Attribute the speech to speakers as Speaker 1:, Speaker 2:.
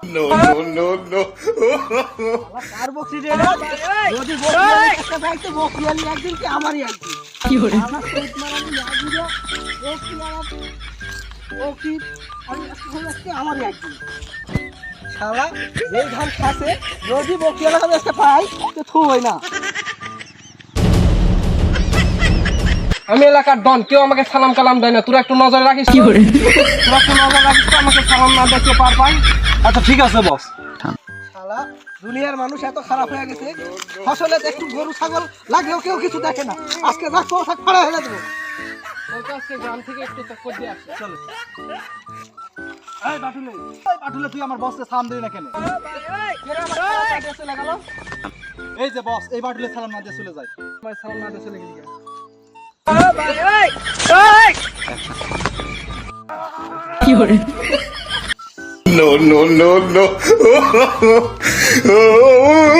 Speaker 1: No, no, no, no.
Speaker 2: কার বকছি রে যদি বকছি একটা ভাইতে বকছি আমি একদিন কি আমারই একদিন কি করে আমার পেট মারানি লাগিও বকছি ও কি আমি আজকে আমারই একদিন শালা এই ধান খাসে যদি বকছি এলাকা একটা পাই তো থুই না
Speaker 3: আমি এলাকার ডন, কেউ আমাকে সালাম কালাম দেয় না। তোরা একটু নজর রাখিস। কি করে তোরা একটু নজর রাখিস তো, আমাকে সালাম না দেখে পার পাই।
Speaker 2: আচ্ছা ঠিক আছে বস। শালা দুনিয়ার মানুষ এত খারাপ হয়ে গেছে, ফসলে একটু গরু ছাগল লাগলেও কেউ কিছু দেখে না। আজকে যা কোথাও খড়া হয়ে দেবো।
Speaker 3: তোর কাছে গ্রাম থেকে একটু চক্কর দিয়ে আসছে।
Speaker 2: চলো এই বাটুলে তুই আমার বসকে সালাম দিলি না কেন? এই যে বস, এই বাটুলে সালাম না দিয়ে চলে যায়।
Speaker 3: আমার সালাম না দিয়ে চলে গেলি।
Speaker 1: কি করে? No, no, no, no.